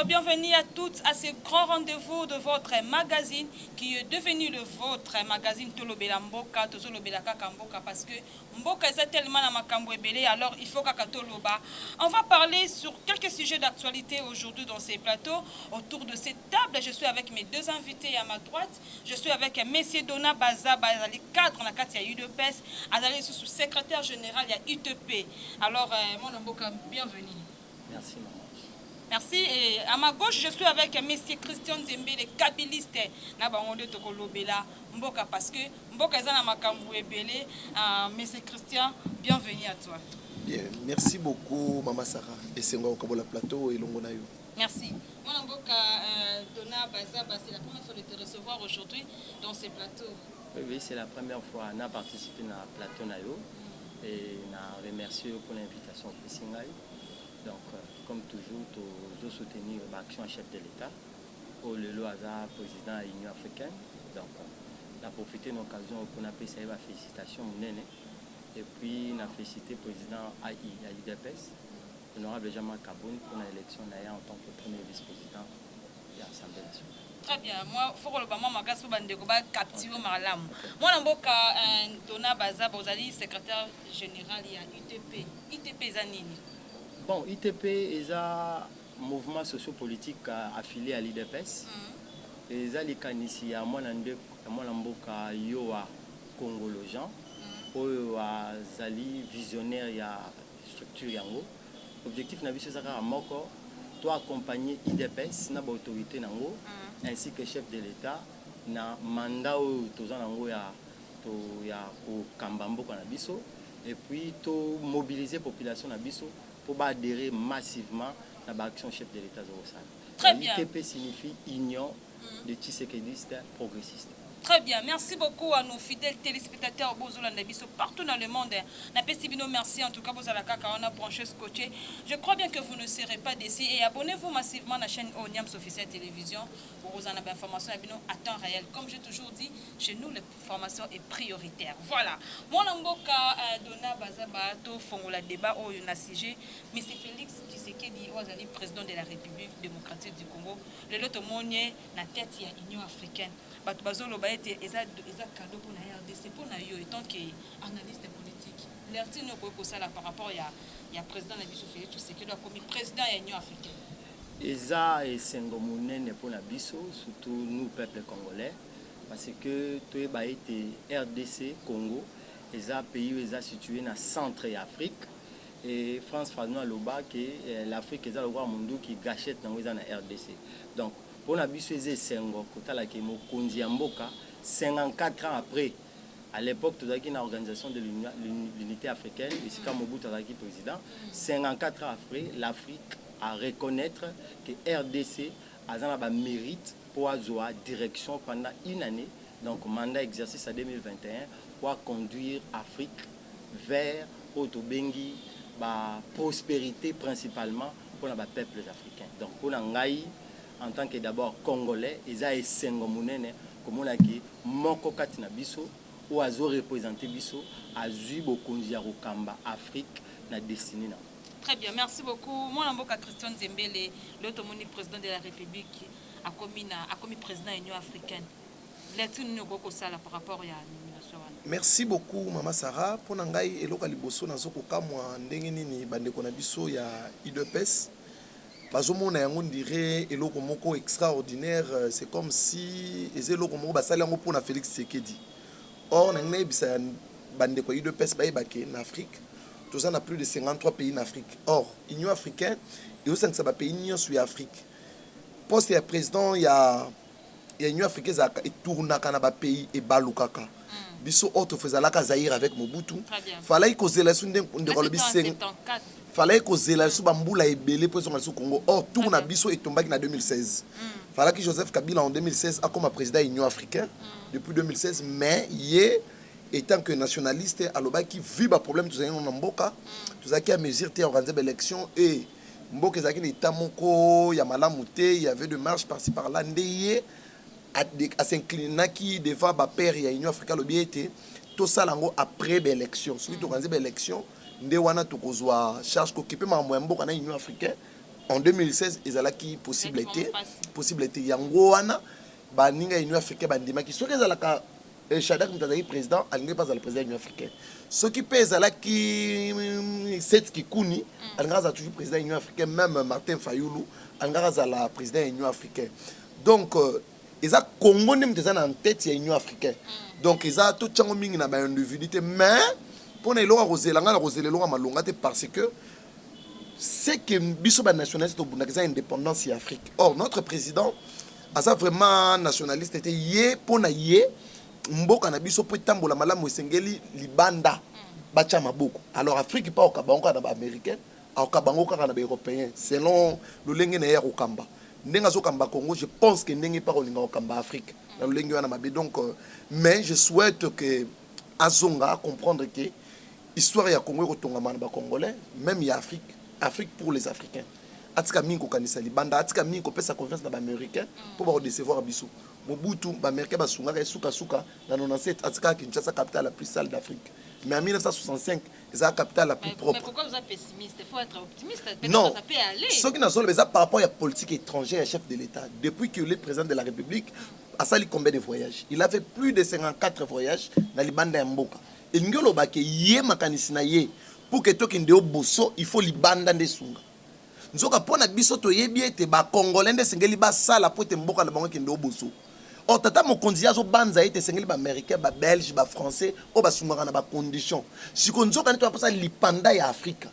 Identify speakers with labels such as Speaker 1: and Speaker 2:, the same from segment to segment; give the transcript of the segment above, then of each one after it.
Speaker 1: bienvenue à toutes à ce grand rendez-vous de votre magazine qui est devenu le vôtre magazine Tolobela Mboka, Tolobela Kaka Mboka, parce que Mboka est tellement à Makambo Ebele, alors il faut Kaka Toloba. On va parler sur quelques sujets d'actualité aujourd'hui dans ces plateaux. Autour de cette table, je suis avec mes deux invités à ma droite. Je suis avec Messieurs Dona Baza, le cadre dans la carte, il y a UDPS, Azali sous secrétaire général, il y a UTP. Alors, mon Mboka, bienvenue.
Speaker 2: Merci, maman.
Speaker 1: Merci. Et à ma gauche, je suis avec M. Christian Zembe, le kabiliste. Mboka, parce que Mboka est dans Makambu Ebele. M. Christian, bienvenue à toi.
Speaker 3: Bien, merci beaucoup, Maman Sarah. Et c'est moi au plateau et l'ongonayo.
Speaker 1: Merci. Moi, Mboka, Dona Bazaba, c'est la première fois de te recevoir aujourd'hui dans ce plateau.
Speaker 2: Oui, c'est la première fois que j'ai participé à ce plateau. Et je remercie pour l'invitation. Donc, comme toujours, nous soutenir l'action chef de l'État pour le Loaza, président de l'Union africaine. Donc, on a profité de l'occasion pour nous faire des félicitations. Et puis, on a félicité le président à l'UDPS, l'honorable Jean-Marc Kaboun, pour l'élection en tant que premier vice-président de l'Assemblée nationale.
Speaker 1: Très bien. Moi, il faut que je captive Marlam. Moi, je suis Dona Baza, secrétaire général de l'UTP. UTP Zanini.
Speaker 2: Bon, ITP est un mouvement sociopolitique affilié à l'IDPS. Et ça, les canisi à moi, Mboka Yoa Congolojan, ou à Zali visionnaire ya structure yango. L'objectif n'a c'est ça à Moko, toi accompagner IDPS na autorité nango, ainsi que chef de l'État na mandat ou tozan nango ya au Kambambo Kanabiso, et puis to mobiliser population nabiso pour adhérer massivement à l'action chef de l'État.
Speaker 1: Très bien.
Speaker 2: L'ITP signifie Union de Tshisekidistes progressistes.
Speaker 1: Très bien. Merci beaucoup à nos fidèles téléspectateurs partout dans le monde. Merci en tout cas pour la branché scotché. Je crois bien que vous ne serez pas déçus et abonnez-vous massivement à la chaîne Oniams Officielle Télévision pour vous en avoir information à temps réel. Comme j'ai toujours dit, chez nous, l'information est prioritaire. Voilà. Moi, Mboka Dona Bazabato Fongola débat au sujet. M. Félix Tshisekedi, président de la République démocratique du Congo, le lot monnier na tête de l'Union africaine. Bazolo ba ete eza cadeau pour la RDC pour na yo étant que analyste politique l'ertino ko sala par rapport ya président Nabiso Félix Tshisekedi a commis président de l'Union africaine.
Speaker 2: Eza esengo munene pour na biso surtout nous peuple congolais parce que to ba ete RDC Congo eza pays eza situé na centre Afrique et France Fanon loba que l'Afrique eza le roi mundu qui gâchette na eza na RDC. Donc pour la biso esengo kotala ke mokonzi ya mboka 54 ans après, à l'époque de l'organisation de l'unité africaine, ici comme Mobutu Sese président, 54 ans après, l'Afrique a reconnaître que RDC a un mérite pour avoir direction pendant une année, donc mandat exercice à 2021, pour conduire l'Afrique vers Otobengi, prospérité principalement pour les peuples africains. Donc pour l'Angaï, en tant que d'abord Congolais, ils ont esengo munene comme on a dit moko kati na biso ou azo représenter biso azui bokonzi ya kokamba Afrique na destinée na.
Speaker 1: Très bien, merci beaucoup. Moi Mboka Christian Zembele, l'automoni président de la République a commis président de l'Union africaine. L'etude nous beaucoup ça par rapport à nomination.
Speaker 3: Merci beaucoup Maman Sarah pour nangai eloka liboso nazoko kamwa ndenge nini bandeko na biso ya UDPS. Bazomona yango dirait eloko moko extraordinaire, c'est comme si eloko moko basali yango pour na Félix Tshisekedi. Or na bisa bande ko UDPS baebake na Afrique. Tous en a plus de 53 pays en Afrique. Or, Union africaine et aussi ça pays Union sur Afrique. Poste ya président ya Union africaine za tourna kana ba pays et balukaka. Biso autre faisala Zaïre avec Mobutu. Fallait que zela sunde ndekolo biseng. Fallait que zela su bambula ebele pour son Congo. Or tout na biso et tombaki na 2016. Fallait que Joseph Kabila en 2016 a comme président de l'Union africaine depuis 2016 mais yé étant que nationaliste aloba qui vit ba problème tous en mboka tous qui à mesure té organiser l'élection et mboka zaki l'état moko ya malamu té il y avait de marche par-ci par-là ndeye à s'incliner qui devant ba père ya Union africaine lobi été tout ça lango après l'élection celui to organiser l'élection ndé wana to kozwa charge ko kipe ma mboka na Union africaine en 2016 ezalaki possibilité yango wana baninga Union africaine bandimaki soki ezalaka Shadrack Mutazaki président alingi pas le président de l'Union africaine soki pe ezalaki Seth Kikuni alinga za toujours président de l'Union africaine même Martin Fayulu alinga za la président de l'Union africaine donc eza Congo nem teza en tête de l'Union africaine donc eza tout chango mingi na ba individualité mais pour na elonga rozelanga na rozelelonga malonga te parce que c'est que biso ba nationaliste obundaka indépendance en Afrique. Or notre président a vraiment nationaliste était yé pona yé mboka na biso po tambola malamu esengeli libanda bacha maboko. Alors Afrique pas okabango na ba américain, okabango kaka na ba européen selon le lenge na ya kokamba. Ndenga zo kamba Congo, je pense que ndenge pas olinga okamba Afrique. Na lenge wana mabe donc mais je souhaite que azonga comprendre que histoire ya Congo kotonga mana ba congolais, même ya Afrique pour les Africains. Atika minko kanisa libanda, atika minko pesa confiance na ba américain pour ba recevoir biso. Mobutu ba américain ba sunga suka dans 97 atika Kinshasa capitale la plus sale d'Afrique. Mais en 1965, c'est la capitale la plus propre.
Speaker 1: Mais pourquoi vous êtes pessimiste? Il faut être optimiste.
Speaker 3: Non,
Speaker 1: ça peut aller.
Speaker 3: Ce qui n'a pas par rapport à la politique étrangère et chef de l'État, depuis qu'il est président de la République, a sali combien de voyages? Il a fait plus de 54 voyages dans les bandes d'Amboka. Et nous avons dit que pour que tu aies bosso, il faut les bandes de Sunga. Nous avons dit que les Congolais sont les sala pour te mboka na bango kendo bosso. Or tata mo kondia zo banza ite sengeli ba américain, ba belge, ba français, o ba sungaka na ba condition. Si konzo kanito apasa lipanda ya Afrika.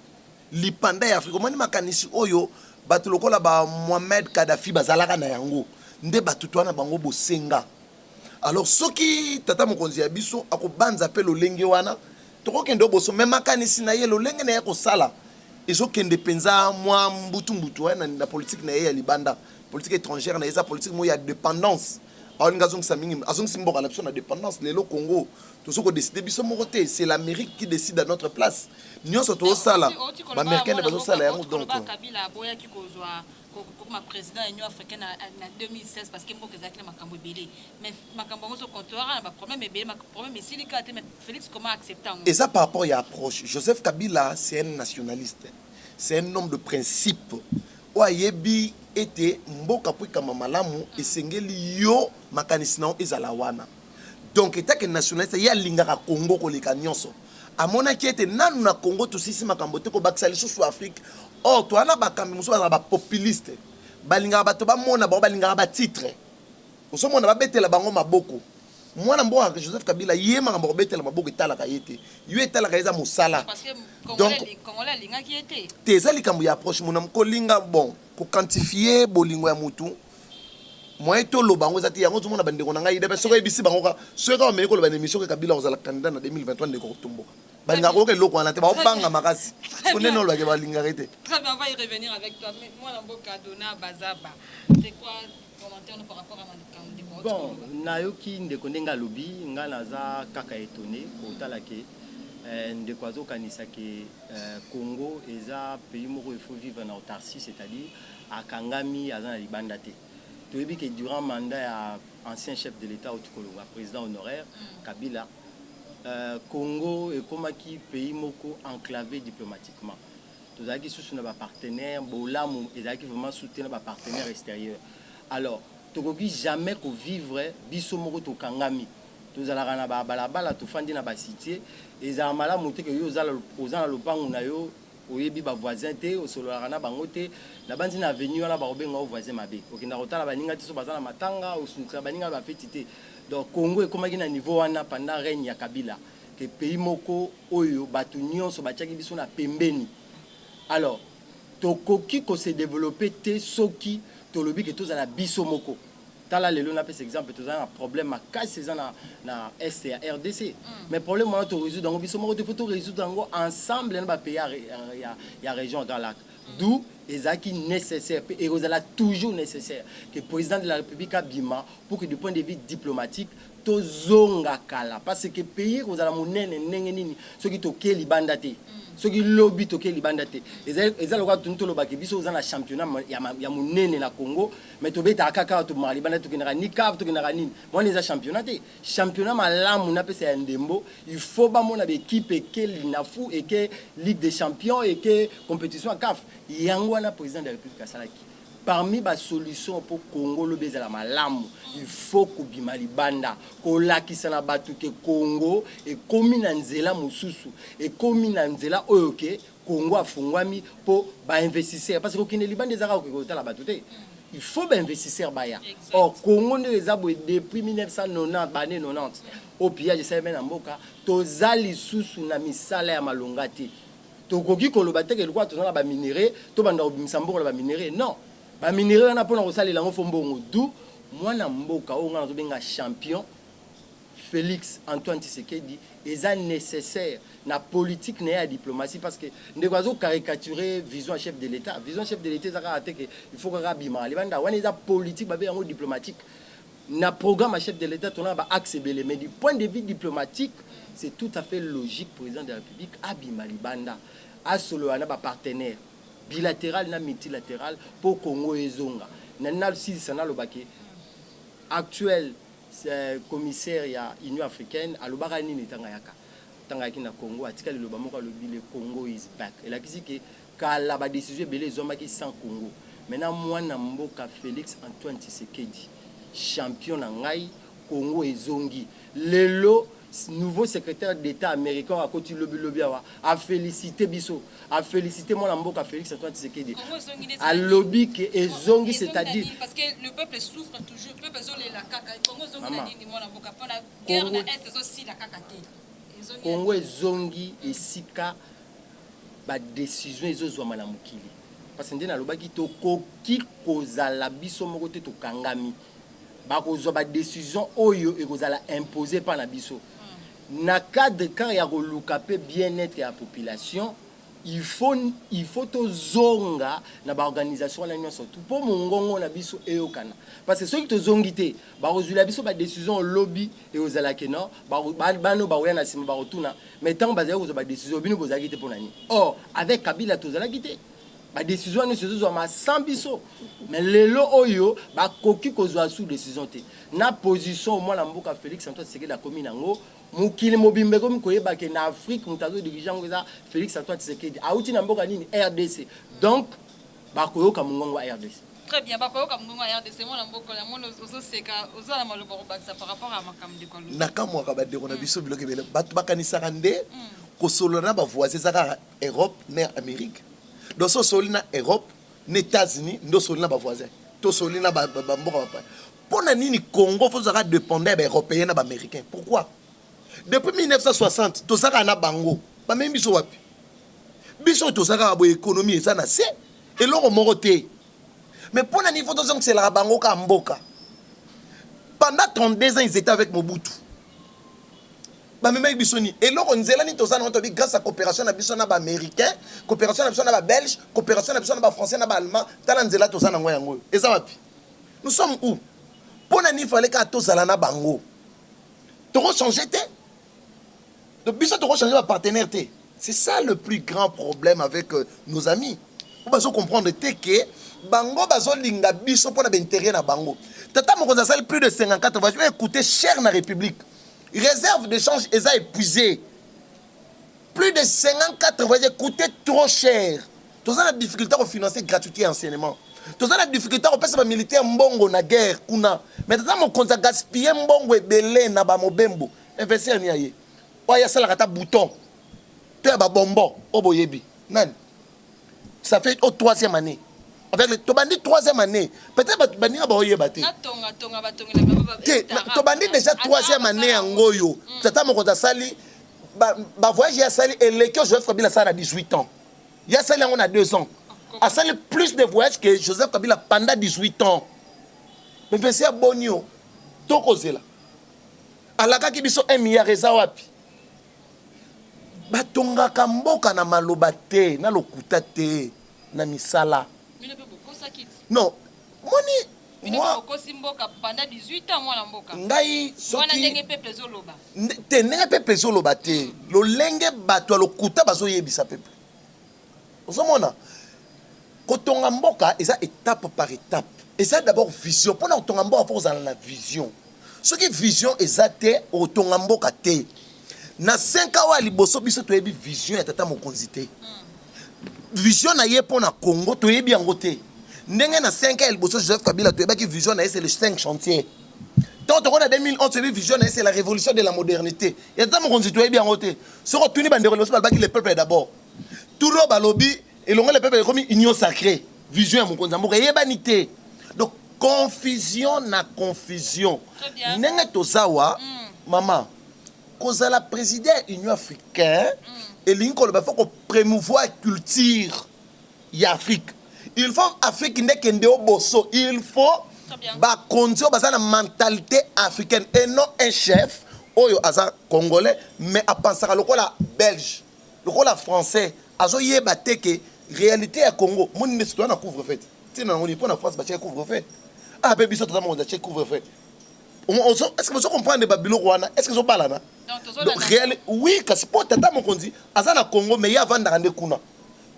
Speaker 3: Lipanda ya Afrika. Moni makanisi oyo batu lokola ba Mohamed Kadhafi bazalaka na yango. Nde batu twana bango bosenga. Alors soki tata mo kondia biso akobanza pe lo lenge wana toko kendo boso même makanisi na ye lo lenge na ye ko sala. Ezo kende penza mwa mbutu na politique na ye ya libanda, politique étrangère na eza politique mo ya dépendance. La dépendance, le Congo, tout ce qu'on décide, c'est l'Amérique qui décide à notre place. Nous sommes ça là. L'Américain n'est pas ça là. Donc,
Speaker 1: comme président de l'Union africaine en 2016 parce que je suis makambo belé mais makambo so comptoir na problème belé problème ici mais Félix comment accepter
Speaker 3: et ça par rapport à l'approche Joseph Kabila c'est un nationaliste, c'est un homme de principe. Oyebi était mboka pou kama malamu esengeli yo makanisi na ezala wana donc état que nationaliste ya lingaka Congo ko leka nyonso amona ki ete nanu na Congo to sisi makambo te ko bakisa lisusu Afrique. Or to ana bakambi muso ba populiste balingaka bato ba mona ba balingaka ba titre oso mona ba betela bango maboko mwana mboka Joseph Kabila yema ngambo betela maboko etalaka yete yo etalaka eza musala
Speaker 1: parce que Congolais linga ki ete
Speaker 3: tezali kambu ya approche mona mkolinga bon ko quantifier bolingo ya mutu moi to lo bango zati yango tumona bandeko na ngai debe soko ebisi bango ka soko ba meniko lo ba émission ke Kabila ozala candidat na 2023 ndeko kotumboka balinga ko ke loko wana te ba opanga makasi konene lo ba ke balinga rete.
Speaker 1: Très bien, on va y revenir avec toi mais moi Mboka Dona Bazaba c'est quoi commentaire par rapport à Mandeko?
Speaker 2: Bon nayoki ndeko ndenga lobi nga naza kaka étonné kotala ke ndeko azokanisa ke Congo eza pays moko il faut vivre en autarcie, c'est-à-dire à Kangami azana libanda te. Toyebi que durant mandat ya ancien chef de l'État Otukologa président honoraire Kabila Congo est comme un pays moko enclavé diplomatiquement. Tous les qui sont nos partenaires, Bolamu et qui vraiment soutiennent nos partenaires extérieurs. Alors, tu jamais qu'on vivre bisomoro to Kangami. Tous les rana balabala to fandi na ba cité et za mala monter que yo za le pangu na yo oyebi ba voisin te o solo rana bango te na bandi na avenue na ba obenga o voisin mabe. Okina rotala baninga tiso bazana matanga o suntra baninga ba fetité. Donc Congo est comme un niveau wana pendant règne ya Kabila que pays moko oyo batu nyonso batiaki biso na pembeni. Alors tokoki ko se développer te soki to lobi que tous na biso moko. Tala lelo na pes exemple tous un problème à casse na STA RDC. Mais problème on to résoudre dans biso moko te faut résoudre ensemble na ba pays ya région dans lac. D'où ezaki nécessaire et ezala toujours nécessaire que le président de la République abima pour que du point de vue diplomatique tozonga kala parce que pays ozala monene ndenge nini soki to ke libanda te Ce qui lobby toke libanda te. Eza loka tunto lobaki biso za na championnat ya munene na Congo, mais to beta kaka to mali banda to kinara ni cave to kinara ni. Moi les championnat te. Championnat malamu na pesa ya ndembo, il faut ba mona équipe et que l'inafu et que Ligue des champions et que compétition à CAF. Yango na président de la République Kasalaki. Parmi les solutions pour Congo le bezala malamu, il faut que bimali banda ko lakisa na batu ke Congo et komi na nzela mususu et komi na nzela oyoke Congo afungwami pour ba investisseurs parce que kine libanda ezaka ko la batu te. Il faut ba investisseurs baya. Or Congo ne les a depuis 1990 bané 90 au pillage de Semaine Mboka tozali susu na misala ya malonga te. Tokoki koloba te ke lokwa tozana ba minerai to banda obimisa mbongo ba minerai non. Ba minerai na pona kosala lango fombongo du mwana mboka o ngana to benga champion Félix Antoine Tshisekedi est nécessaire na politique na ya diplomatie parce que ndekwazo caricaturer vision chef de l'état zaka ate que il faut que bima les banda wana eza politique ba yango diplomatique na programme chef de l'état tona ba axe belé mais du point de vue diplomatique c'est tout à fait logique président de la République abima libanda a solo ana ba partenaire bilatéral na multilatéral pour Congo et Zonga. Nana si sana lobake actuel commissaire ya Union africaine alobaka nini tangayaka tangaki na Congo atikali loba moko lobi le Congo is back. Et la kisi ke kala ba décision belé zomaki sans Congo. Maintenant mwana mboka Félix Antoine Tshisekedi champion na ngai Congo et Zongi. Lelo nouveau secrétaire d'État américain à côté lobby a félicité Bisso, a félicité mon amboka Félix Antoine Tshisekedi. A lobby que ezongi c'est-à-dire
Speaker 1: parce que le peuple souffre toujours, le peuple zole la kaka. Congo zongi na nini mon amboka pendant guerre na est aussi la kaka te.
Speaker 2: Congo ezongi esika ba décision ezozwa na mukili. Parce que ndena lobaki to koki kozala biso moko te to kangami. Ba kozwa ba décision oyo ekozala imposée par la biso. Na cadre quand il y a le bien-être de la population, il faut to zonga na ba organisation la surtout pour mongongo na biso eokana parce que ceux qui to zongité ba rozula biso ba décision lobby et aux alakeno ba no ba wena sima ba rotuna mais tant ba zo ba décision bino bozakité pour nani. Or avec Kabila to zalakité ba décision ne se zo ma sans biso mais lelo oyo ba koki kozwa sous décision te na position moi la mboka Félix Antoine Tshisekedi la commune ngo mukili mobimbe comme koyeba ke na Afrique mutazo dirigeant ngeza Félix Antoine Tshisekedi auti na mboka nini RDC donc ba koyoka mungongo RDC.
Speaker 1: Très bien, ba koyoka mungongo RDC mo na mboka la mono ozo seka ozo la malobo baksa par rapport à makam de kolo.
Speaker 3: Na kamwa ka ba de kona biso biloke bele batu bakanisa kande ko solona ba voisin zaka Europe na Amérique. Donc so solina Europe na États-Unis ndo solina ba voisin. To solina ba mboka ba. Pona nini Congo faut zaka dépendre ba européen na ba américain. Pourquoi? Depuis 1960, tout ça na bango. Ba même biso wapi. Biso tout ça ka bo économie ça na c'est et l'on moroté. Mais pour le niveau de c'est la bango ka mboka. Pendant 32 ans ils étaient avec Mobutu. Ba même biso ni et l'on nzela ni tout ça na grâce à coopération na biso na ba américain, coopération na biso na ba belge, coopération na biso na ba français na ba allemand, tala nzela tout ça na ngoya ngoyo. Et ça wapi. Nous sommes où? Pour le niveau fallait ka to sala na bango. Toro changer té. Donc, bisous, tu changer ma partenaire. C'est ça le plus grand problème avec nos amis. Vous pouvez comprendre que Bango bazo linga biso pour l'intérêt na Bango. Tata Mokonza sali plus de 54 va coûter cher na République. Réserve de change est épuisée. Plus de 54 va coûter trop cher. Tous la difficulté à financer gratuité et enseignement. Tous la difficulté à passer militaire mbongo na guerre kuna. Mais tata Mokonza gaspiller mbongo ebele na ba mobembo. Investir ni aye. Oya sala kata bouton. Tu as bonbon au boyebi. Nan. Ça fait au 3e année. Avec le Tobandi 3e année. Peut-être bani ba boyeba te. Tobandi déjà 3e année en goyo. Tata Mokonza sali ba voyage ya sali et le que Joseph Kabila ça a 18 ans. Ya sali on a 2 ans. A sali plus de voyages que Joseph Kabila pendant 18 ans. Mais c'est bonio. Tokozela. Alaka ki biso 1 milliard eza wapi? Batonga kamboka na maloba te na lokuta te na misala. Non, moni moi
Speaker 1: pendant 18 ans moi na mboka
Speaker 3: ngai
Speaker 1: wana ndenge peuple zoloba
Speaker 3: te ndenge peuple zoloba te lolenge bato lokuta bazoyebisa peuple ozomona kotonga mboka eza étape par étape eza d'abord vision mpona kotonga mboka fo kozala na vision soki vision eza te otonga mboka te na 5 ans wa liboso biso toyebi vision ya tata mokonzi te vision na ye mpona Congo toyebi yango te ndenge na 5 ans ya liboso Joseph Kabila toyebaki vision na ye c'est le 5 chantier tant qu'on a 2011 toyebi vision na ye c'est la révolution de la modernité ya tata mokonzi toyebi yango te soko tuni bandeko liboso balobaki le peuple d'abord turo balobi elongo le peuple ekomi union sacrée vision ya mokonzi ya mboka eyebani te donc confusion na confusion ndenge tozawa mama kozala président union africaine elingi koloba faut ko promouvoir culture ya Afrique il faut Afrique ndekende oboso il faut bakonzi baza na mentalité africaine et non un chef oyo aza congolais mais apensaka lokola belge lokola français azoyeba te ke réalité ya Congo moni ne citoyen na couvre-feu tina ngoni pour na France ba couvre-feu ah be biso tata mo za couvre-feu est-ce que vous comprenez babilo wana est-ce que vous parlez là donc réel oui kasi po tata mokonzi aza na Congo mais ya vanda rande kuna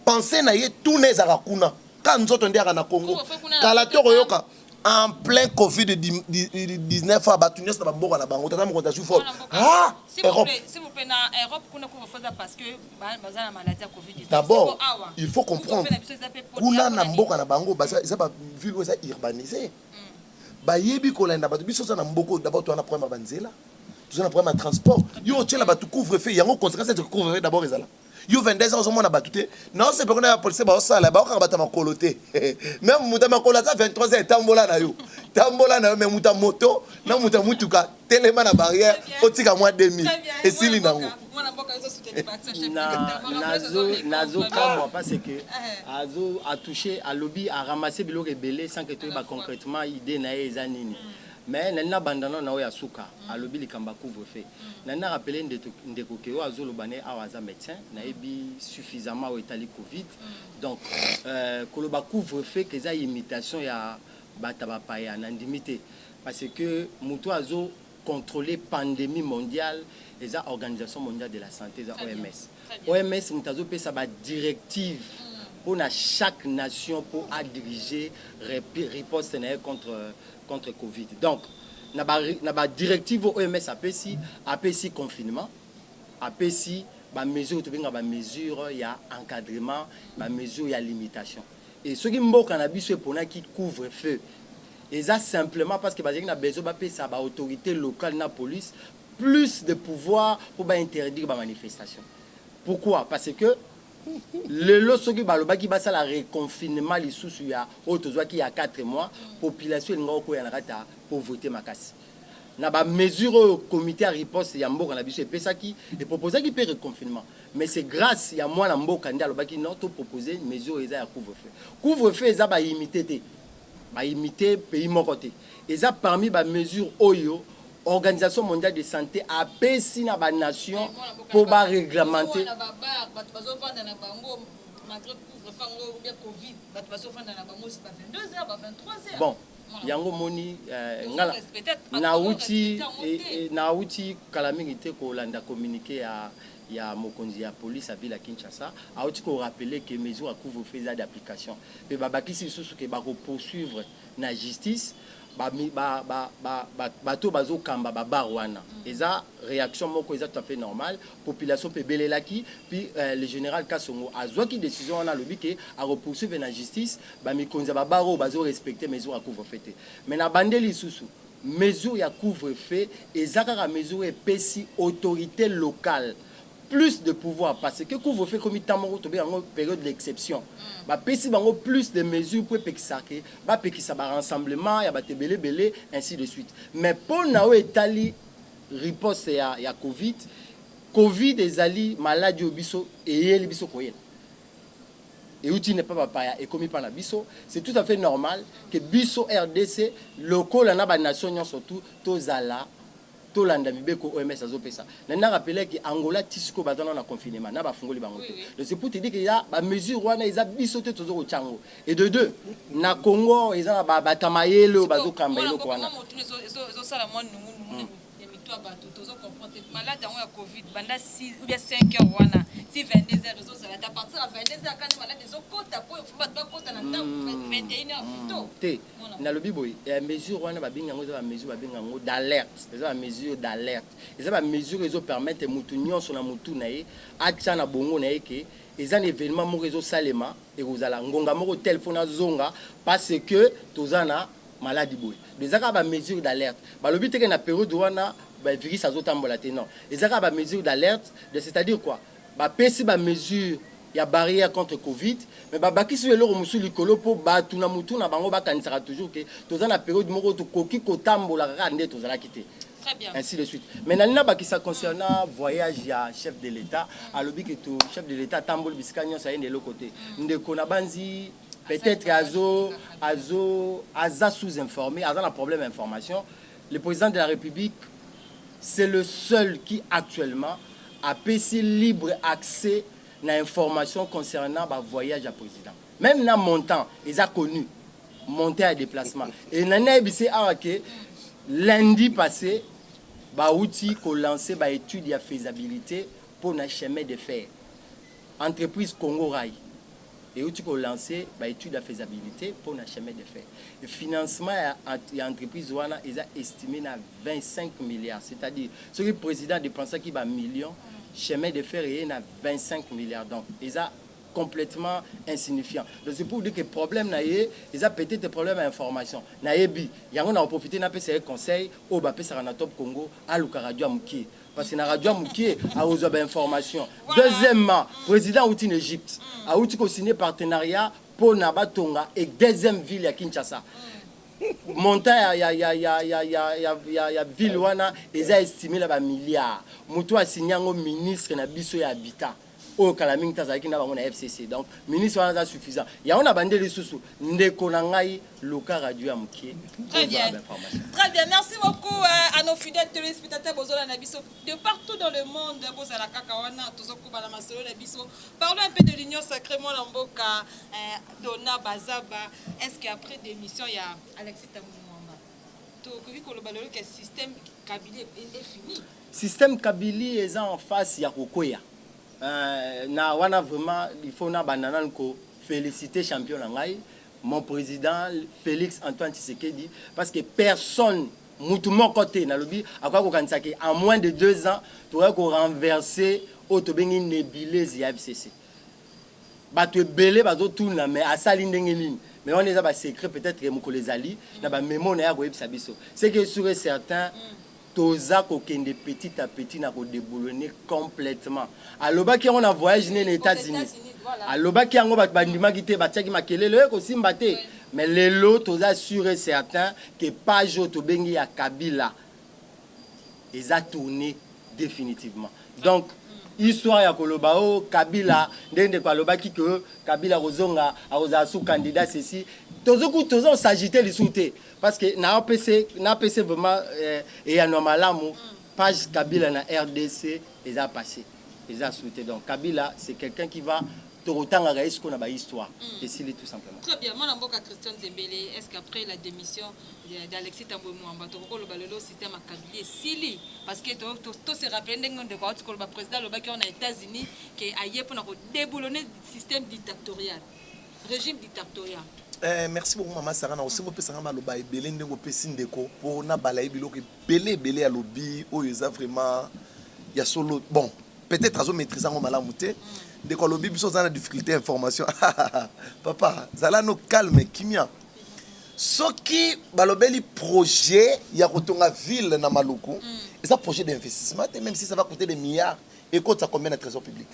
Speaker 3: penser na ye tout ne za kuna quand nzoto ndiaka na Congo kala to yoka en plein Covid-19 abatunyas na bamboka na bango tata mokonzi asu fort ah Europe
Speaker 1: s'il vous plaît na Europe kuna ko faza parce que baza na maladie ya Covid-19
Speaker 3: d'abord il faut comprendre kuna na mboka na bango baza eza ba ville eza urbanisée bayebi kolanda bato biso za na mboko d'abord to na problème banzela tu as un problème de transport yo tu la batu couvre-feu yango conséquence de couvre-feu d'abord ezala yo 22 ans au moins na batute non c'est pas qu'on a police ba osala ba ka bata makolote même muta makolata 23 ans tambola na yo mais muta moto na muta mutuka telema na barrière otika mois 2000 et sili nango
Speaker 2: nazo kamwa parce que azo a touché à lobby a ramasser bilo rebelle sans que tu ba concrètement idée na eza nini mais nana bandana na oya suka a lobby likamba couvre-feu nana rappeler ndeko ke azo lobane awaza médecin na ebi suffisamment au état Covid donc koloba couvre-feu que za imitation ya bata ba paya na ndimité parce que muto azo contrôler pandémie mondiale et la organisation mondiale de la santé la OMS. OMS mutazo pesa ba directive pour chaque nation pour diriger riposte contre Covid. Donc na ba directive OMS apesi confinement, apesi ba mesure to benga ba mesure ya encadrement, ba mesure ya limitation. Et ce qui mboka na biso pona qui couvre feu. Et ça simplement parce que on a besoin de l'autorité locale, la police, plus de pouvoir pour interdire la manifestation. Pourquoi? Parce que le lot qui va la reconfinement les sous il y a 4 mois, la population est en pauvreté makasi. Na ba mesure au comité à riposte ya mboka na biso pesa qui et proposer qui peut reconfinement mais c'est grâce ya moi na mboka ndia lobaki non to proposer mesure eza ya couvre-feu. Couvre-feu eza ba imiter imiter pays mokoté et ça parmi les mesures oyo organisation mondiale de santé a pesi na ba nation pour ba réglementer bon yango moni ngala na uti kalamingité ko landa communiquer ya mokonzi ya police à ville à Kinshasa a aussi ko rappeler que mesures à couvre-feu d'application et babakisi susu ke ba poursuivre na justice bato bazo kamba barwana eza réaction moko eza tout à fait normal population pe belelaki puis le général Kasongo azwa ki décision na lobi ke a poursuivre na justice mikonzi ba baro bazo respecter mesures à couvre-feu mais na bandeli susu mesure ya couvre-feu eza ka mesure epesi autorité locale plus de pouvoir parce que couvre-feu comme tamango to en période d'exception ba pesi bango plus de mesures pour pekisake ba pekisa ba rassemblement ya batebele belé ainsi de suite mais pour na etali riposte ya covid ezali maladie obiso eyeli biso koyela et outil n'est pas papa et commis par la biso c'est tout à fait normal que biso RDC local na ba nation surtout tozala tolanda mibeko OMS azopesa. Nana rappelé que Angola tisiko bazana na confinement na bafungoli bango te. Donc c'est pour te dire qu'il y a ba mesure wana ils a bisoté toujours au chango. Et de deux, na Congo ils a ba tamayelo bazo kamba eloko wana.
Speaker 1: Malade ya Covid banda 6 ou bien 5 heures wana si 22 heures réseau ça à partir à 22 heures quand malade des kota pour faut pas kota na temps 21 heures plutôt
Speaker 2: té na lobi boy et mesure wana ba binga ngo za mesure ba binga ngo d'alerte eza ba mesure d'alerte eza ba mesure ezo permettre mutu nyonso na mutu na ye acha na bongo na ye ke eza un événement mo réseau salema et kozala ngonga moko téléphone azonga parce que tozana maladie boy déjà ba mesure d'alerte ba lobi te que na période wana le virus a zotambola te non. Et ça ba mesure d'alerte, c'est-à-dire quoi? Ba pesi ba mesure ya barrière contre Covid, mais ba baki sur le musu likolo po ba tuna mutu na bango ba kanisaka toujours que toza na période moko to koki kotambola rande tozala kité.
Speaker 1: Très bien.
Speaker 2: Ainsi de suite. Mais nalina ba ki ça concernant voyage ya chef de l'État, alobi que tout chef de l'État tambol biskanyo ça yende l'autre côté. Ndeko na banzi peut-être aza sous-informé, aza un problème d'information. Le président de la République c'est le seul qui actuellement a PC libre accès à l'information concernant le voyage à président. Même dans montant, ils ont connu monter à déplacement. Et lundi passé, outil qu'on lancé étude de faisabilité pour un chemin de fer. Entreprise Congo Rail. Et où tu peux lancer l'étude de faisabilité pour un chemin de fer. Le financement de l'entreprise est estimé à 25 milliards. C'est-à-dire, ce que le président dépense qui va millions, chemin de fer est à 25 milliards. Donc, ils ont complètement insignifiant. Donc, c'est pour dire que le problème, ils ont peut-être des problèmes d'information. Il y a profité de conseil au Top Congo à Radio Amouki. Parce que la radio Mouké a aux informations. Deuxièmement, président Outin Égypte a signé partenariat pour Nabatonga et deuxième ville à Kinshasa. Monta ya ville wana ils a estimé là milliards. Mutu a signé un ministre na biso ya habitat. Au Kalaming Tazaki na bango na FCC. Donc ministre wana suffisant. Ya on a bandé les sous ndeko na ngai loka radio ya Mouké.
Speaker 1: Très bien. Très bien. Merci beaucoup à nos fidèles téléspectateurs bozola na biso de partout dans le monde bozala kaka wana tozoko bala masolo na biso. Parlons un peu de l'union sacrée mon mboka Dona Bazaba. Est-ce qu'après démission il y a Alexis Tambouamba to koki ko lobalo que système Kabili est fini.
Speaker 2: Système Kabili est en face ya kokoya. Na wana vraiment il faut na banana ko féliciter champion ngai mon président Félix Antoine Tshisekedi parce que personne mutumo côté na lobi akwa ko kansaki en moins de 2 ans tu aurais renverser autobengi nébuleuse ya FCC bato belé bazo tuna mais asali ndenge nini mais on les a ba secret peut-être que moko les ali na ba mémo na ya ko yebisa biso c'est que sûr et certain toza kokende petit à petit na ko déboulonner complètement aloba ki on a voyagé aux États-Unis aloba ki yango bandima kité batiaki makelele ko simba te mais lelo toza sûr et certain que page to bengi ya Kabila ils a tourné définitivement donc histoire ya kolobao Kabila ndende kwa lobaki que Kabila rozonga aroza sous candidat ceci tozo s'agiter les souté parce que na PC vraiment et anomalamu page Kabila na RDC ils a passé ils a souhaité donc Kabila c'est quelqu'un qui va te retanga ce qu'on a ba histoire et c'est tout simplement.
Speaker 1: Très bien moi namboka Christian Zembele est-ce qu'après la démission d'Alexis Tambouamba to ko lobalo le système a Kabila sili parce que to se rappeler ndenge de quoi ko ba président le baki on a États-Unis que aye pour na déboulonner système dictatorial régime dictatorial.
Speaker 3: Merci beaucoup Maman Sarah na aussi mo pesa ngama loba ebele ndengo pesi ndeko pour na balaye biloko belé à lobby oyo eza vraiment ya solo bon peut-être azo maîtriser ngoma malamu te de ko lobby biso za na difficulté information papa zala no calme kimia soki balobeli projet ya kotonga ville na Maluku et ça projet d'investissement même si ça va coûter des milliards et coûte ça combien de trésor public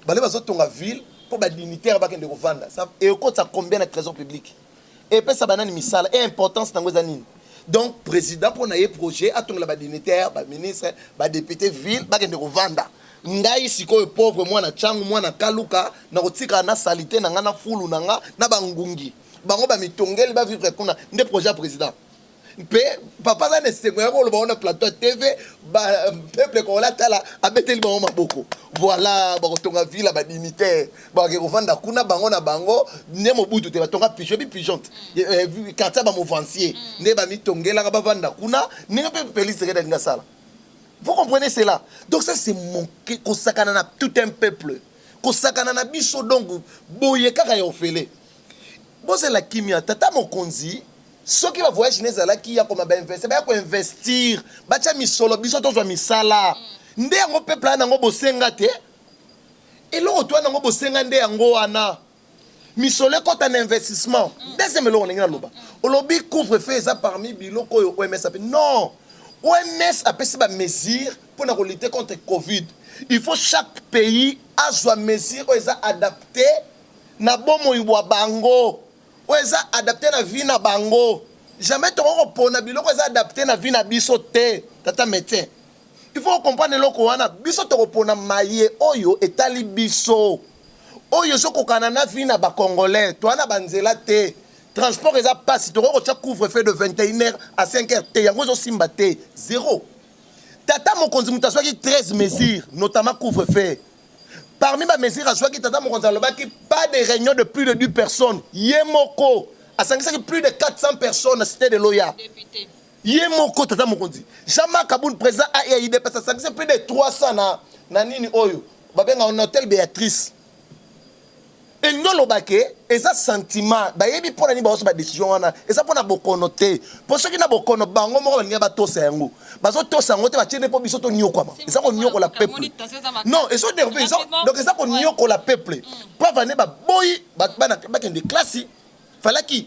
Speaker 3: balé bazo tonga ville pour ba dignitaire ba kende ko vanda ça et coûte ça combien de trésor public et puis ça banane misala et importance tango zanini donc président pour na projet atonga ba dignitaire ba ministre ba député ville ba kende ko vanda ngai sikoyo pauvre mwana changu mwana kaluka na kotika na salité na ngana fulu na nga na bangungi bango ba mitongeli ba vivre kuna nde projet président papa ça ne sait pas on a plateau TV peuple qu'on l'a tala abeteli bango maboko voilà ba kotonga ville ba dignitaire ba ke kofanda kuna bango na bango ne mobutu te batonga pigeon bi pigeon quartier ba movancier ne ba mitongela ba vanda kuna ne pe police que nga sala. Vous comprenez cela? Donc ça c'est manquer kosakana na tout un peuple kosakana na biso donc boye kaka yo fele. Bon c'est la kimia tata mokonzi. Ceux qui va voyager chez les qui a comme investir, ba ko investir, ba tia misolo biso to zo misala. Nde yango peuple na ngo bosenga te. Et lo to na ngo bosenga nde yango wana. Misolo ko ta investissement. Deuxième lo ngina loba. Olobi couvre-feu ça parmi biloko yo OMS appelle. Non. OMS appelle ça mesure pour lutter contre Covid. Il faut chaque pays a soit mesure adapté na bomo ibwa bango. Oeza adapté na vie na bango. Jamais tu vas pona biloko oeza adapté na vie na biso te. Tata médecin. Il faut comprendre loko wana biso to pona maye oyo etali biso. Oyo so kokana na vie na ba congolais. To na banzela te. Transport eza passe to ko couvre-feu de 21h à 5h te. Yango zo simba te. Zéro. Tata mokonzi mutaswa ki 13 mesures, notamment couvre-feu. Parmi mes mesures, pas de réunion de plus de 10 personnes. Yemoko. À plus de 400 personnes à la cité de Loya. Yemoko, Tata Mokondi. Jamais Kaboun présent a eu des personnes. C'est plus de 300 na Nini Oyo. Babenga un hôtel Béatrice. Et non, l'obake, et ça sentiment, bah, il y a pour la décision, et ça pour la bokonoté. Pour ceux qui n'ont pas de bango, il y a tout ça. Parce que tout ça, on va tirer pour bisoto nyoko. Et ça, on nyoko la peuple. Non, et ça, donc, ça, on nyoko la peuple. Pour venir, boy, back in the classe, fallait qu'il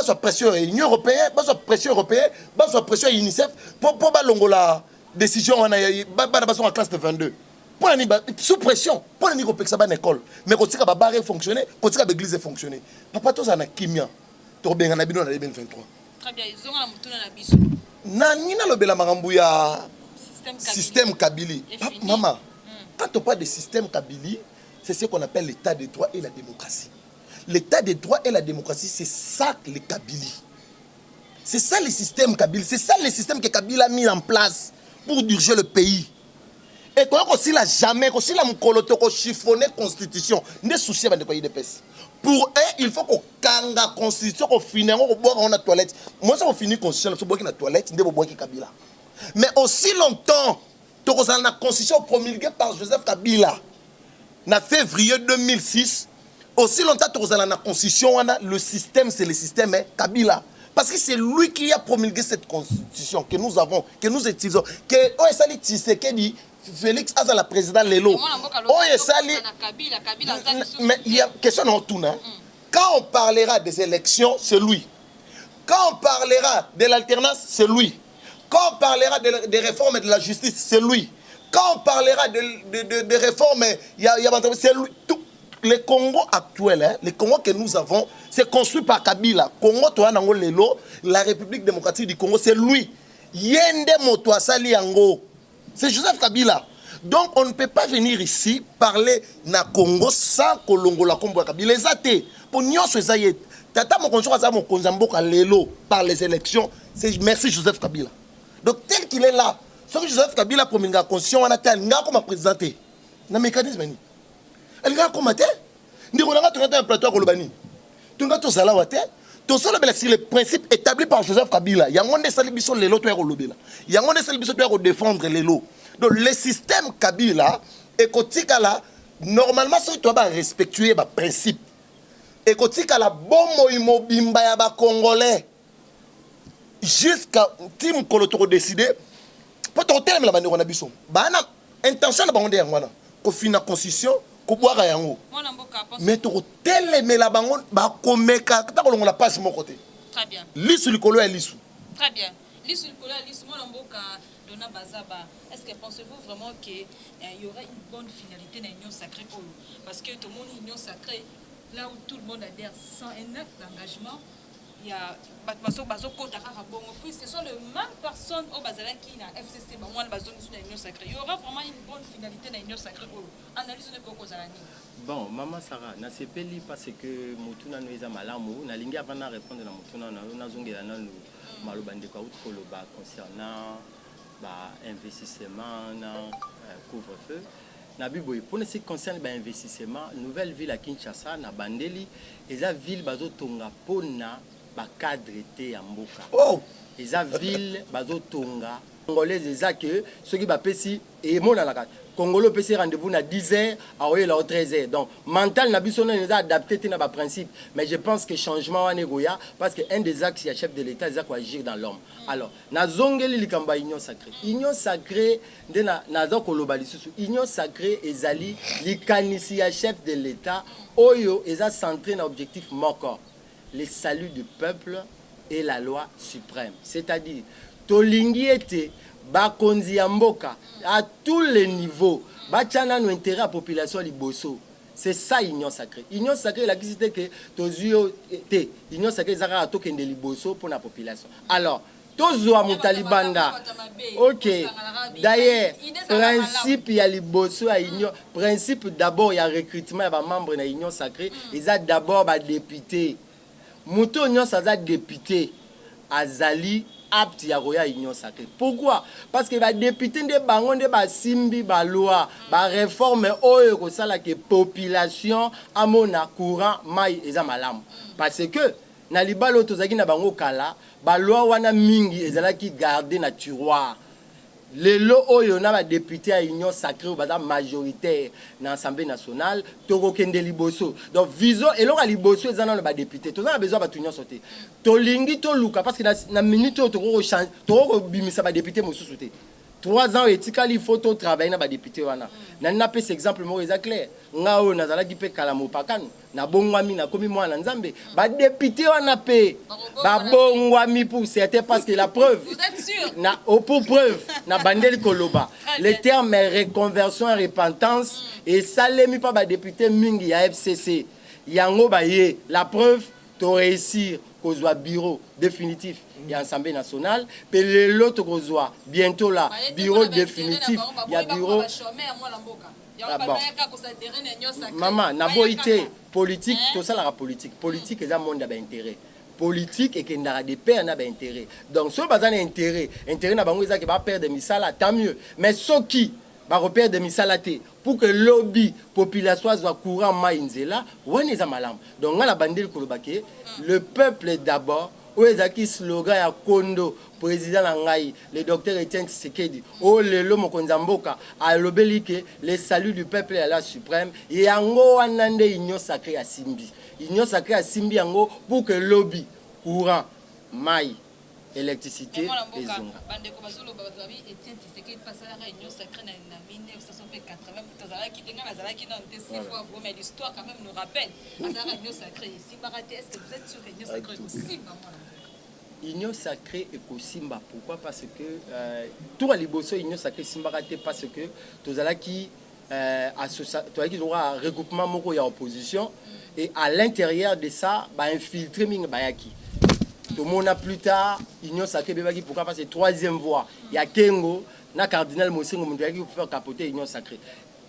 Speaker 3: soit pression Union européenne, soit pression européenne, soit pression UNICEF, pour la décision, on a en classe de 22. Sous pression, pour ne pas que ça va école. Mais quand ça va barrer fonctionner, quand ça va l'église fonctionner. Papa, tout ça na kimia. Tu bien na bino na 2023.
Speaker 1: Très bien, ils ont la mutuna na biso.
Speaker 3: Na nina lo bela marambu ya système Kabili. Maman, quand on parle de système Kabili, c'est ce qu'on appelle l'état de droit et la démocratie. L'état de droit et la démocratie, c'est ça le Kabili. C'est ça le système Kabili, c'est ça le système que Kabila a mis en place pour diriger le pays. Et quand on a jamais, quand on a un chiffonné constitution, ne souciez pas de quoi il dépêche. Pour eux, il faut qu'on kanga la constitution, qu'on finisse, qu'on boit dans la toilette. Moi, ça, on finit la constitution, on boit dans la toilette, on boit dans Kabila. Mais aussi longtemps, on a la constitution promulguée par Joseph Kabila, en février 2006, aussi longtemps, on a la constitution, le système, c'est le système Kabila. Parce que c'est lui qui a promulgué cette constitution que nous avons, que nous utilisons, que Oesali Tshisekedi Félix Aza la président Lelo. Mais il y a une question en tout. Quand on parlera des élections, c'est lui. Quand on parlera de l'alternance, c'est lui. Quand on parlera des réformes de la justice, c'est lui. Quand on parlera de réformes, c'est lui. Tout. Le Congo actuel, le Congo que nous avons, c'est construit par Kabila. Congo, Lelo, la République démocratique du Congo, c'est lui. Yende Moto Asali Yango. C'est Joseph Kabila. Donc on ne peut pas venir ici parler na Congo sans Kolongo la Combo Kabila. Les athées, pour nous, c'est Tata Mokonzamboka Lelo par les élections, c'est merci Joseph Kabila. Donc tel qu'il est là, ce que Joseph Kabila promulgue la constitution, on a tel nga comme présenté. Na mécanisme ni. Elle nga comme té. Ndi ko nga tu un plateau kolobani. Tu nga to sala wate. Tout ça, c'est le principe établi par Joseph Kabila. Il y a un salibison les lots Il y a un salibison pour défendre les lots. Donc le système Kabila, normalement, si tu dois respecter les principes. Et quand tu as la bombe bimba ya congolais jusqu'à Tim Kolotoro décidé pour te terme la manière on a biso. Bah na intention na bango ngwana ko fina constitution. Mais tu as la bango ba komeka ta kolongo la passe mon côté.
Speaker 1: Très bien.
Speaker 3: Lisu likolo ya lisu.
Speaker 1: Très bien. Lisu likolo ya lisu mona mboka dona bazaba. Est-ce que pensez-vous vraiment que y aura une bonne finalité dans l'union sacrée parce que tout le monde union sacrée là où tout le monde adhère sans un acte d'engagement il y a bazo kota kaka bongo puis ce sont les mêmes personnes au bazala qui na FCC ba mwana bazo sur l'union sacrée. Il y aura vraiment une bonne finalité dans l'union sacrée. Analyse ne koko zalani.
Speaker 2: Bon, Maman Sarah, na sepeli parce que mutuna no eza malamu, na lingi avant na répondre na mutuna na zongela na maloba ndeko utkoloba concernant ba investissement na couvre-feu. Na biboy pour ce qui concerne ba investissement, nouvelle ville à Kinshasa na Bandeli, eza ville bazo tonga pona ba cadre te ya mboka.
Speaker 3: Oh,
Speaker 2: eza ville bazo tonga congolais eza que ceux qui ba pesi et mona la Congolo pesi rendez-vous na 10h à 13h. Donc mental na biso na eza adapté na ba principe, mais je pense que changement wana goya parce que un des axes ya chef de l'état eza quoi agir dans l'homme. Alors na zongeli likamba union sacrée. Union sacrée de na za koloba lisusu. Union sacrée ezali likanisi ya chef de l'état oyo eza centré na objectif moko, le salut du peuple et la loi suprême. C'est-à-dire tolingi ete bakonzi ya mboka à tous les niveaux bachana no intérêt à population liboso. C'est ça union sacrée. Union sacrée la kisite que tozio te union sacrée zaka tokende liboso pour la population. Alors tozwa mutalibanda. OK. D'ailleurs, principe ya liboso à union, principe d'abord il y a recrutement ba membres na union sacrée, ils a d'abord ba député. Muto union sa député azali apte ya roya union sacrée. Pourquoi? Parce que les députés de bangon de ba simbi ba loi ba réforme oyo ko sala que population amona courant mai eza malamu. Parce que na libalo tozaki na bango kala ba loi wana mingi ezala ki garder na tiroir. Lelo oyo na ba député à union sacrée ba majoritaire na l'Assemblée nationale toko kende liboso. Donc viso elonga liboso ezana na ba député. Tozana besoin ba union sauté. Tolingi to luka parce que na minute toko change toko bimisa ba député mosusu te. 3 ans etikali il faut to travailler na ba député wana. Na na pe exemple mo eza clair. Ngao nazala ki pe kala mopakano na bongwami na komi mwana nzambe ba député wana pe ba bongwami pour c'était parce que la preuve
Speaker 1: vous êtes sûr
Speaker 2: na pour preuve na bandeli koloba le terme est reconversion et repentance et salemi pas ba député mingi ya FCC yango ba ye la preuve to réussir kozwa bureau définitif et Assemblée nationale pe le l'autre kozwa bientôt là bureau définitif il y a bureau. Ah bon. Maman, naboité politique, tout ça la politique. Politique est un monde d'intérêt. Politique et qu'il y a des pères n'a d'intérêt. Donc, si on a un intérêt n'a pas qui va perdre des misala, tant mieux. Mais ceux qui va repérer des misala pour que le lobby population soit courant maïnzela, on est malam. Donc, on a la bandille kolobake, le peuple est d'abord. Où est le slogan ya Kondo président Langai le docteur Etienne Tshisekedi oh le lomo konzamboka a lobeli que le salut du peuple est la suprême et yango wanande union sacrée à Simbi yango pour que lobby courant mai électricité et zonga
Speaker 1: bandeko bazolo bazabi Etienne Tshisekedi pasala réunion sacrée na 1980 tozala ki tenga bazala ki non te 6 fois mais l'histoire quand même nous rappelle pasala réunion sacrée ici baraté est-ce que vous êtes sûr réunion sacrée aussi maman
Speaker 2: Union sacrée et Kosimba. Pourquoi? Parce que tout à liboso Union sacrée Simbaraté parce que tozala qui aura regroupement moko ya opposition et à l'intérieur de ça ba infiltrer ming bayaki. Tout le monde a plus tard Union sacrée bebaki pourquoi? Parce que troisième voie il y a Kengo na cardinal Mosengo Mundaki pour faire capoter Union sacrée.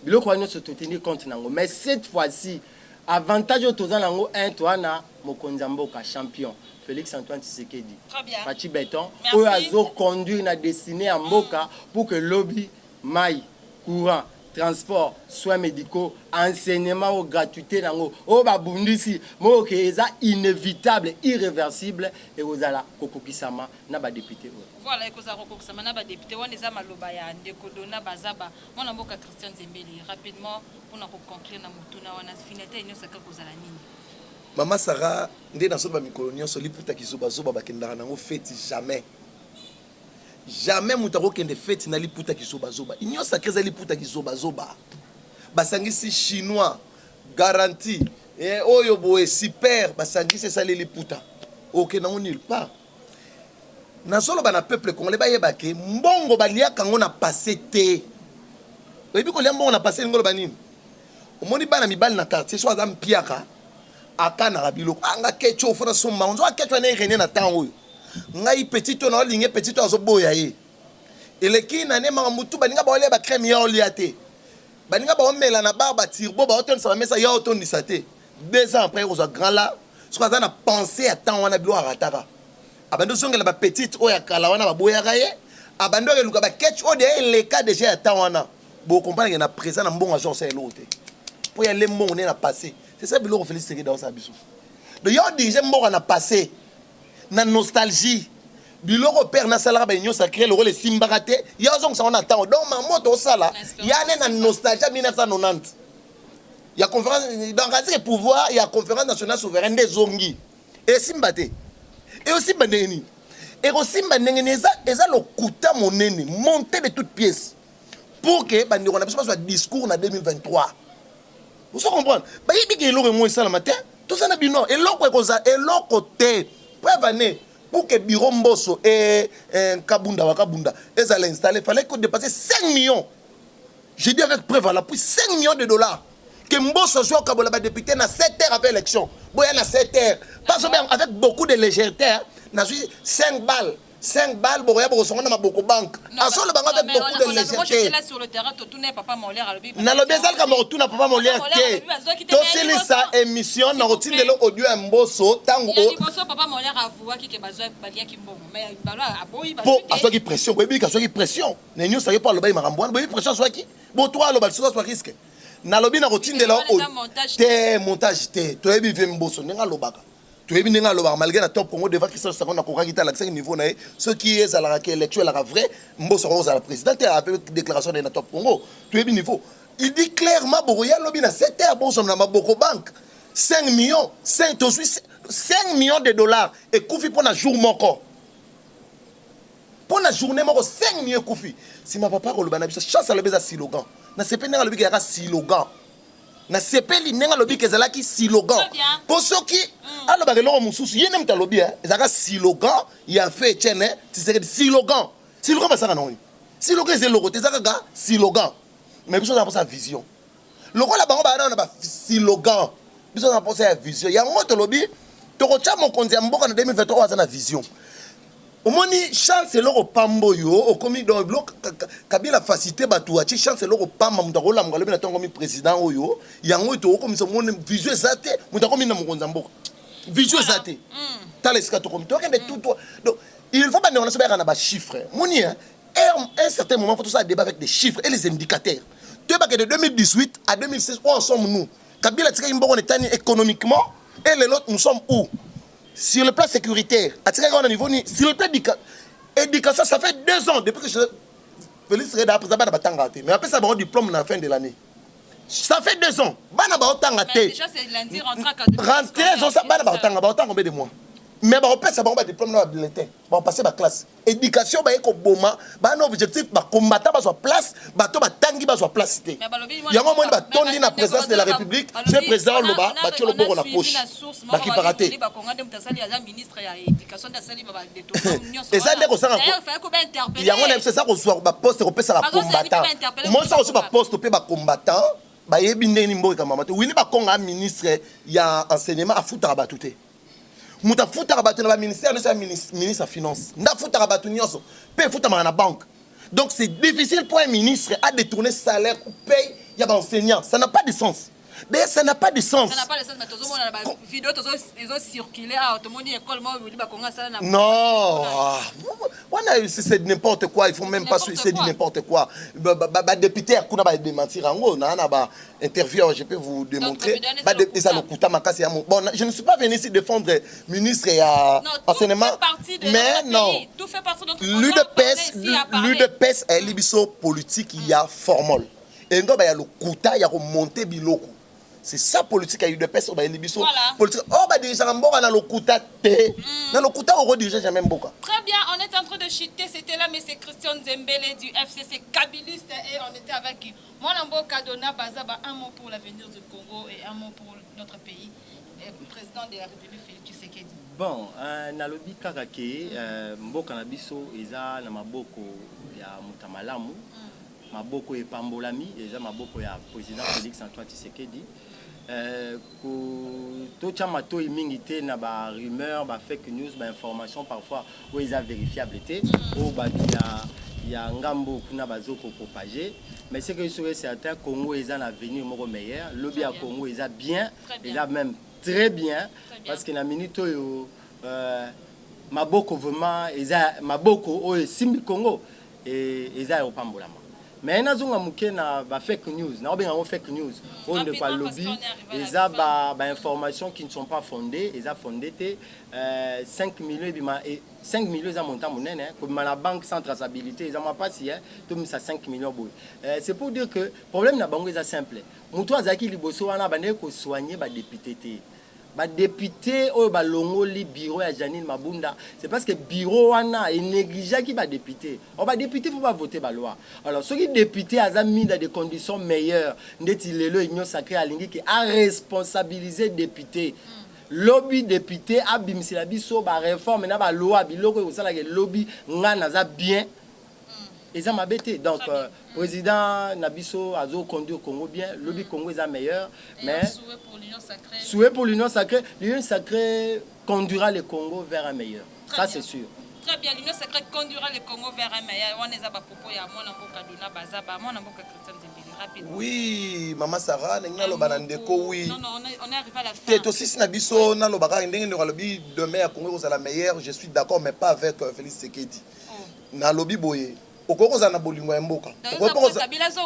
Speaker 2: Biloko wana se tenir compte nango mais cette fois-ci avantage tozala nango un toana mokonzamboka champion Félix Antoine Tshisekedi.
Speaker 1: Très bien.
Speaker 2: Pachi Béton. Où a conduit na destiné à Mboka pour que lobby, maille, courant, transport, soins médicaux, enseignement ou gratuité nango. Oh babundisi, mo que ça inévitable, irréversible et aux ala kokokisama na ba député.
Speaker 1: Voilà que ça kokokisama na ba député on eza maloba ya ndeko dona bazaba. Mon Mboka Christian Zembeli rapidement pour na conclure na mutuna wana finalité inyo saka kozala nini.
Speaker 3: Maman Sarah, ndé dans ce mikolo nyonso liputa kizoba zoba bakendaka nango fête jamais. Jamais mutako kende fête na liputa kizoba zoba. Union sacrée za liputa kizoba zoba. Basangisi chinois garantie et oyo boé super basangisi ça les liputa. OK nango nulle part. Na solo bana peuple congolais ba yebake mbongo baliaka ngo na passé té. Oyebi ko lembo na passé ngolo banini. Omoni bana mibali na quartier so azam piaka. akana rabilo anga kecho fona somba onzo kecho na rené na temps ngai petit to na linge petit to azoboya ye eleki na ne mamutu baninga ba ole ba crème ya oliate baninga ba omela na barba tirbo ba otonisa ba mesa ya otonisa te 2 ans après ozo grand là ce qu'on a pensé à temps wana bilo arataka abando zongela ba petite oya kala wana ba boya gaye abando ke luka ba kecho de le cas déjà à temps wana bo comprendre que na présent na mbonga genre c'est l'autre pour y aller mbonga na passé. C'est ça que je félicite dans sa biso. Donc, il y a des gens qui ont passé, dans nostalgie. Biloko père na salara ba union sacrée le rôle simbarate. Il y a des gens qui ont attend. Donc, ma moto sala, il y a une nostalgie 1990. Il y a conférence dans le pouvoir, il y a conférence nationale souveraine des Zongi. Et simbate. Et aussi bandeni. Et aussi bandeni eza le kuta monene, monter de toutes pièces pour que bandi on a besoin de discours en 2023. Vous comprenez? Bah il dit que l'eau est moins ça le matin. Tout ça n'a pas non. Et l'eau cosa et l'eau côté. Prévenez pour que bureau Mbosso et Kabunda ils allaient installer. Il fallait qu'on dépasse 5 millions. J'ai dit avec preuve à l'appui 5 millions de dollars. Que Mbosso soit au Kabola député na 7 heures après l'élection. Boya na 7 heures. Parce que avec beaucoup de légèreté, n'a 5 balles. 5 balles, bon, il y a beaucoup de banques. Avec beaucoup de légèreté.
Speaker 1: Moi, j'étais là sur le terrain, tu n'es pas Molaire à l'objet.
Speaker 3: Na lo bezal ka mo tuna papa Molaire te. To sili sa émission na rotine de l'audio à Mbosso tango.
Speaker 1: Il y a Mbosso papa Molaire a voix qui bazoi balia ki mbongo. Mais balo a boyi
Speaker 3: pour aso ki pression, ko bi ka so ki pression. Ne nyo sa yo pa lo ba makambo, bo pression so ki. Bo toi lo ba so risque. Na lobi na rotine de l'audio. Te montage te. To ebi ve Mbosso nga lo baka. Tu es bien malgré la top Congo devant Christophe Sakon na kokaki à l'accès niveau na ce qui est à la élection la vrai Mbosso Rose à la présidente avec déclaration de la top Congo tu es bien niveau il dit clairement Boroya lobi na 7 heures bon na maboko banque 5 millions 5 millions de dollars et Koufi pour la jour moko pour la journée moko 5 millions Koufi si ma papa ko lobana biso chance à le beza slogan na sepena lobi ka slogan na sepeli nenga lobi kezala ki slogan pour ceux qui alors ba lelo mususu yene mta lobi ezaka slogan ya fait tiene tiseke slogan ba saka noni slogan c'est logo tezaka ga slogan mais biso na posa vision logo la bango ba na ba slogan biso na posa vision ya ngoto lobi to ko cha mokonzi ya mboka na 2023 azana vision omoni chance loko pambo yo okomi dans bloc kabila facilité batu ati chance loko pamba mutakola mngalo bina tongo mi président oyo yango to okomi so mon vision zate mutakomi na mokonza mboka vision zate tala eska to komi to kende tout donc il faut pas ne on se na ba chiffres moni un certain moment faut tout ça débat avec des chiffres et les indicateurs tu pas que de 2018 à 2016 où en sommes nous kabila tika mboko netani économiquement et les autres nous sommes où sur le plan sécuritaire, à niveau sur le plan éducation, ça fait 2 ans depuis que je Félix Reda après ça mais après ça va diplôme à la fin de l'année. Ça fait 2 ans.
Speaker 1: Déjà c'est lundi
Speaker 3: rentrer ça combien de mois. Mais on peut ça va diplôme dans bulletin. On passer ma classe. Éducation ba eko boma, ba na objectif ba combattant ba sur place, ba to ba tangi ba sur place té. Il y a un moment ba tondi na présidence de la République, c'est président Loba, ba tio loboko na poche. Ba ki paraté. Et ça dès qu'on s'en il y a un c'est ça qu'on soit ba poste ko pesa la combattant. Moi ça aussi ba poste pe ba combattant, ba yebi ndeni mboka kama mato. Wili ba konga ministre ya enseignement a foutre ba touté. Muta futa rabatu na ministère de ministre finance nda futa rabatu nyonso pe futa na banque donc c'est difficile pour un ministre à détourner salaire ou paye ya ba enseignant ça n'a pas de sens mais ça n'a pas de sens
Speaker 1: ça n'a pas de sens mais tout le monde na vidéo ils ont circulé à tout le monde école moi oui ba konga ça na
Speaker 3: non c'est n'importe quoi il faut même pas c'est du n'importe quoi ba député kuna ba démentir ngo na ba interview je peux vous démontrer ba ça le kuta makasi ya bon je ne suis pas venu ici défendre ministre et enseignement mais non
Speaker 1: tout fait partie de notre
Speaker 3: l'UDPS est libiso politique il y a formol et ngo ba ya le kuta ya ko monter biloko. C'est ça politique à UDPS au Libiso. Politique. Oh bah déjà mboka na lokuta te. Na lokuta au dirige jamais mboka.
Speaker 1: Très bien, on est en train de chuter. C'était là, mais c'est Christian Zembele du FCC Kabiliste et on était avec moi Mboka Dona Bazaba, un mot pour l'avenir du Congo et un mot pour notre pays. Président de la République Félix Tshisekedi.
Speaker 2: Bon, na lobi kakake mboka na biso eza na maboko ya mutamalamu. Maboko et Pambolami, et maboko ya président Félix Antoine Tshisekedi. totia matoi mingi te na ba rumeur ba fake news ba information parfois où ils a vérifiable te au bato ya ngambo kuna bazoko propager mais c'est que sur certains Congo ils ont un avenir moko meilleur lobby à Congo ils a bien ils a même très bien parce que na minute oyo maboko vraiment ils a maboko oyo simbi Congo et ils a opambolama. Mais nazonga muke na ba fake news na obenga fake news on ne pas lobby ils a ba informations qui ne sont pas fondées ils a fondé 5 millions et 5 millions za montant monene comme la banque sans traçabilité ils ont pas si tout ça 5 millions boy c'est pour dire que problème na bango est simple muto azaki liboso wana bande ko soigner ba député té ba député au balongoli bureau ya Janine Mabunda c'est parce que bureau wana est négligé qui ba député on ba député faut pas voter ba loi alors ceux qui député a mis dans des conditions meilleures ndeti lelo union sacrée alingi qui a responsabilisé député lobby député a bimisila biso ba réforme na ba loi biloko ko sala ke lobby ngana za bien et ça m'a bêté donc président Nabiso a conduit au Congo bien lobby Congo est meilleur mais souhait pour l'union sacrée conduira le Congo vers un meilleur ça c'est sûr.
Speaker 1: Très bien, l'union sacrée conduira le Congo vers un meilleur. On est à propos ya mona mboka Dona Bazaba, mona mboka Christian Zembeli rapidement.
Speaker 3: Oui, maman Sarah, n'enga lo banandeko oui.
Speaker 1: Non, on est arrivé à la fin.
Speaker 3: T'es aussi Nabiso na lo baka ndenge no lobby demain à Congo aux la meilleure, je suis d'accord mais pas avec Félix Sekedi. Na lobby boye. Okoko za na bolingo ya mboka.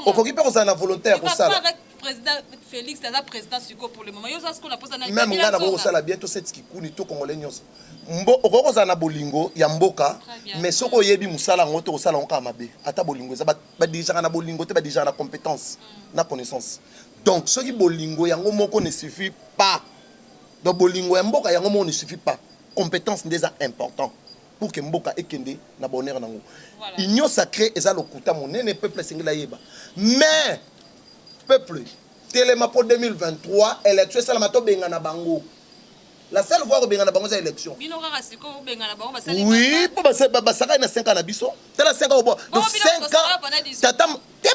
Speaker 3: Okoki pe za na volontaire ko sala.
Speaker 1: Président Félix Taza président Suko pour le moment. Yo ça ce qu'on a posé na
Speaker 3: même ngana bo sala bientôt cette kikuni to congolais nyonso. Mbo okoko za na bolingo ya mboka mais soko yebi musala ngoto ko sala onka mabe. Ata bolingo za ba déjà na bolingo te ba déjà na compétence, na connaissance. Donc ce qui bolingo yango moko ne suffit pas. Donc bolingo ya mboka yango moko ne suffit pas. Compétence déjà important. Pour que mboka ekende na bonheur nango. Union sacrée eza lokuta monene peuple singila yeba. Mais peuple telema pour 2023 élection sala mato benga na bango. La seule voie benga na bango c'est élection.
Speaker 1: Bino kaka siko benga na bango ba sala.
Speaker 3: Oui, pour ba saka na 5 ans na biso. Tela 5 ans donc 5 ans. Tata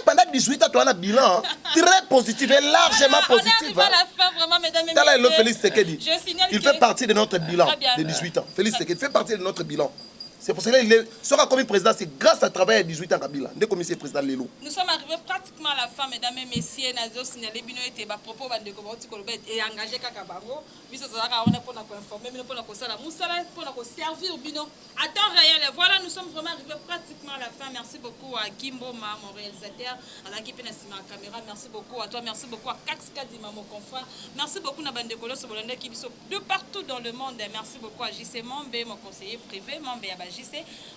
Speaker 3: pendant 18 ans tu as un bilan très positif et largement positif.
Speaker 1: On arrive à la fin vraiment mesdames et
Speaker 3: messieurs.
Speaker 1: Messieurs.
Speaker 3: Félix Sekedi. Il fait partie de notre bilan de 18 ans. Félix Sekedi fait partie de notre bilan. C'est pour cela qu'il sera comme président, c'est grâce à travail à 18 ans Kabila. Dès comme il président Lelo.
Speaker 1: Nous sommes arrivés pratiquement à la fin, mesdames et messieurs. Nous avons signalé que nous avons propos et engagé Kakabango. Nous avons informé, nous avons servir Bino. À temps réel, voilà, nous sommes vraiment arrivés pratiquement à la fin. Merci beaucoup à Kimbo, mon réalisateur, à la Kipena Sima Caméra. Merci beaucoup à toi, merci beaucoup à Kax Kadima, mon confrère. Merci beaucoup à Bandekolo Sobolande qui sont de partout dans le monde. Merci beaucoup à JC Mambe, mon conseiller privé, Mambe Abaj.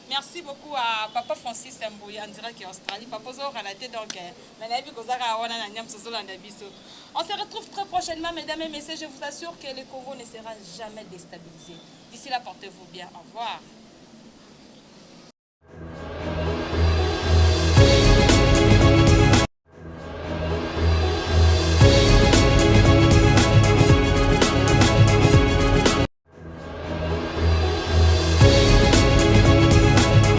Speaker 1: Merci beaucoup à Papa Francis Mbouya en direct en Australie. Papa Zor à la tête donc on se retrouve très prochainement mesdames et messieurs. Je vous assure que le Congo ne sera jamais déstabilisé. D'ici là, portez-vous bien. Au revoir.